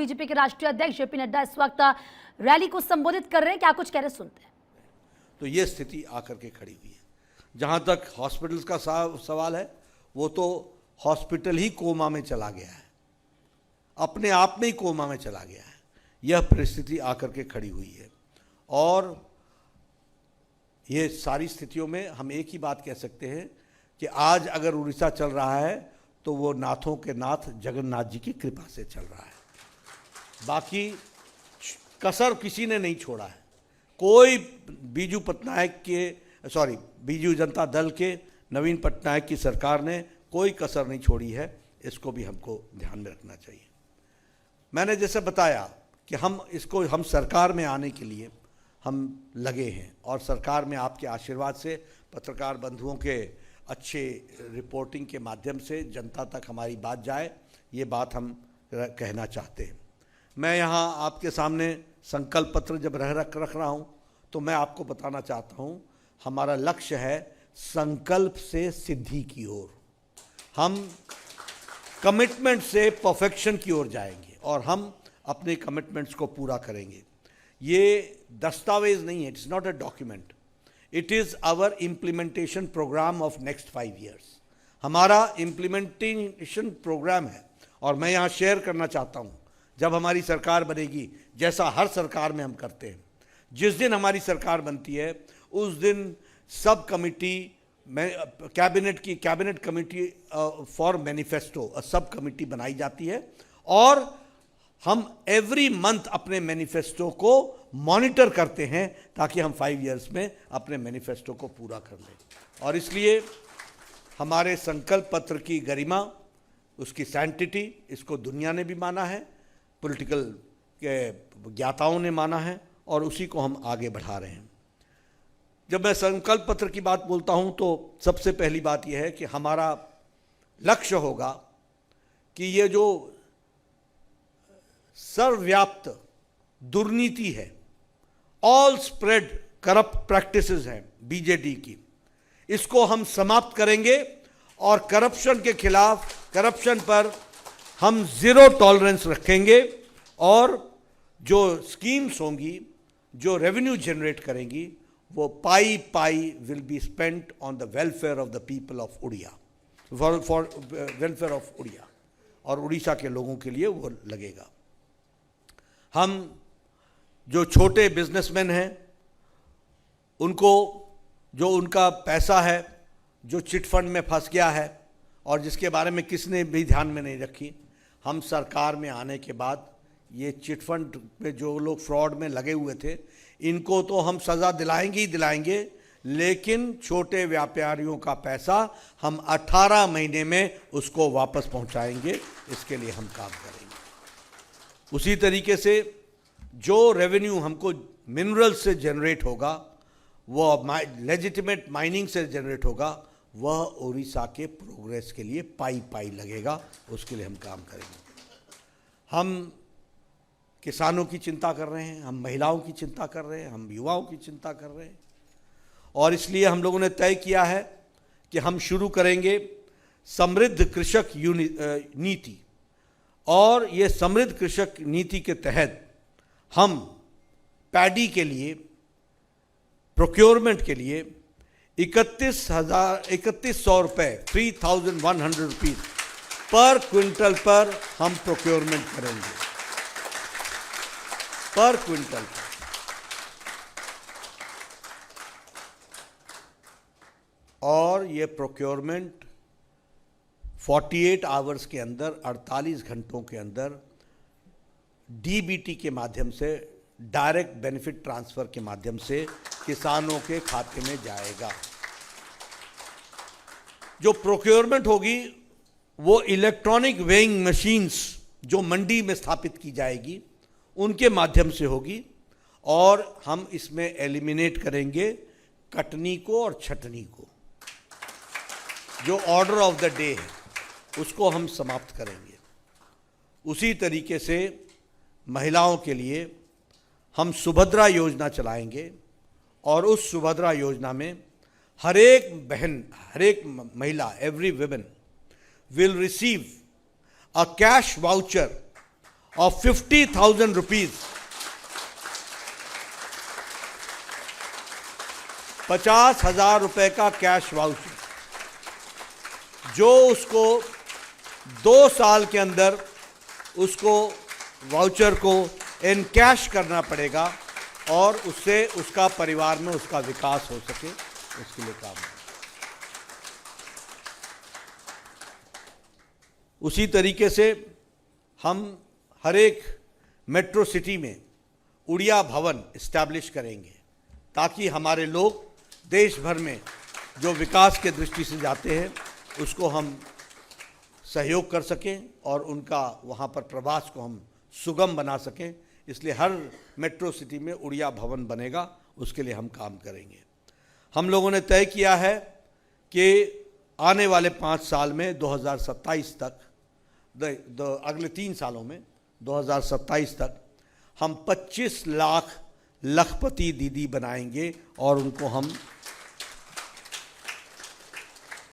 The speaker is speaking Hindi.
बीजेपी के राष्ट्रीय अध्यक्ष जेपी नड्डा इस वक्त रैली को संबोधित कर रहे हैं, क्या कुछ कह रहे सुनते हैं। तो ये स्थिति आकर के खड़ी हुई है। जहां तक हॉस्पिटल्स का सवाल है, वो तो हॉस्पिटल ही कोमा में चला गया है, अपने आप में ही कोमा में चला गया है। यह परिस्थिति आकर के खड़ी हुई है और ये सारी स्थितियों में हम एक ही बात कह सकते हैं कि आज अगर उड़ीसा चल रहा है तो वो नाथों के नाथ जगन्नाथ जी की कृपा से चल रहा है। बाकी कसर किसी ने नहीं छोड़ा है। कोई बीजू जनता दल के नवीन पटनायक की सरकार ने कोई कसर नहीं छोड़ी है। इसको भी हमको ध्यान में रखना चाहिए। मैंने जैसे बताया कि हम सरकार में आने के लिए हम लगे हैं और सरकार में आपके आशीर्वाद से, पत्रकार बंधुओं के अच्छे रिपोर्टिंग के माध्यम से जनता तक हमारी बात जाए, ये बात हम कहना चाहते हैं। मैं यहाँ आपके सामने संकल्प पत्र जब रख रहा हूँ तो मैं आपको बताना चाहता हूँ, हमारा लक्ष्य है संकल्प से सिद्धि की ओर। हम कमिटमेंट से परफेक्शन की ओर जाएंगे और हम अपने कमिटमेंट्स को पूरा करेंगे। ये दस्तावेज नहीं है, it's not a document, it is our implementation program of next 5 years। हमारा इम्प्लीमेंटेशन प्रोग्राम है और मैं यहाँ शेयर करना चाहता हूँ, जब हमारी सरकार बनेगी, जैसा हर सरकार में हम करते हैं, जिस दिन हमारी सरकार बनती है उस दिन सब कमिटी में कैबिनेट कमिटी फॉर मैनिफेस्टो सब कमिटी बनाई जाती है और हम एवरी मंथ अपने मैनिफेस्टो को मॉनिटर करते हैं ताकि हम 5 years में अपने मैनिफेस्टो को पूरा कर लें। और इसलिए हमारे संकल्प पत्र की गरिमा, उसकी सैंटिटी, इसको दुनिया ने भी माना है, पॉलिटिकल के ज्ञाताओं ने माना है और उसी को हम आगे बढ़ा रहे हैं। जब मैं संकल्प पत्र की बात बोलता हूं तो सबसे पहली बात यह है कि हमारा लक्ष्य होगा कि ये जो सर्वव्याप्त दुर्नीति है, ऑल स्प्रेड करप्ट प्रैक्टिसेस हैं बीजेडी की, इसको हम समाप्त करेंगे और करप्शन के खिलाफ, करप्शन पर हम ज़ीरो टॉलरेंस रखेंगे और जो स्कीम्स होंगी, जो रेवेन्यू जनरेट करेंगी, वो pie will be spent on the welfare of the people of Odia, for welfare of Odia, और उड़ीसा के लोगों के लिए वो लगेगा। हम जो छोटे बिजनेसमैन हैं उनको, जो उनका पैसा है जो चिट फंड में फंस गया है और जिसके बारे में किसने भी ध्यान में नहीं रखी, हम सरकार में आने के बाद ये चिट फंड में जो लोग फ्रॉड में लगे हुए थे, इनको तो हम सज़ा दिलाएंगे ही दिलाएंगे, लेकिन छोटे व्यापारियों का पैसा हम 18 महीने में उसको वापस पहुंचाएंगे। इसके लिए हम काम करेंगे। उसी तरीके से जो रेवेन्यू हमको मिनरल से जनरेट होगा, वह लेजिटिमेट माइनिंग से जनरेट होगा, वह उड़ीसा के प्रोग्रेस के लिए पाई लगेगा। उसके लिए हम काम करेंगे। हम किसानों की चिंता कर रहे हैं, हम महिलाओं की चिंता कर रहे हैं, हम युवाओं की चिंता कर रहे हैं और इसलिए हम लोगों ने तय किया है कि हम शुरू करेंगे समृद्ध कृषक नीति। और ये समृद्ध कृषक नीति के तहत हम पैडी के लिए, प्रोक्योरमेंट के लिए 3100 रुपये, 3100 रुपीज़ पर क्विंटल पर हम प्रोक्योरमेंट करेंगे, पर क्विंटल। और ये प्रोक्योरमेंट 48 आवर्स के अंदर, 48 घंटों के अंदर डीबीटी के माध्यम से, डायरेक्ट बेनिफिट ट्रांसफ़र के माध्यम से किसानों के खाते में जाएगा। जो प्रोक्योरमेंट होगी वो इलेक्ट्रॉनिक वेइंग मशीन्स जो मंडी में स्थापित की जाएगी उनके माध्यम से होगी और हम इसमें एलिमिनेट करेंगे कटनी को और छटनी को। जो ऑर्डर ऑफ द डे है उसको हम समाप्त करेंगे। उसी तरीके से महिलाओं के लिए हम सुभद्रा योजना चलाएंगे और उस सुभद्रा योजना में हर एक बहन, हर एक महिला, every women will receive a cash voucher of 50,000 rupees, 50,000 रुपए का कैश वाउचर, जो उसको 2 साल के अंदर उसको वाउचर को इन कैश करना पड़ेगा और उससे उसका परिवार में उसका विकास हो सके, उसके लिए काम है। उसी तरीके से हम हर एक मेट्रो सिटी में उड़िया भवन इस्टेब्लिश करेंगे, ताकि हमारे लोग देश भर में जो विकास के दृष्टि से जाते हैं उसको हम सहयोग कर सकें और उनका वहाँ पर प्रवास को हम सुगम बना सकें। इसलिए हर मेट्रो सिटी में उड़िया भवन बनेगा, उसके लिए हम काम करेंगे। हम लोगों ने तय किया है कि आने वाले 5 साल में 2027 तक, अगले 3 सालों में 2027 तक हम 25 लाख लखपति दीदी बनाएंगे और उनको हम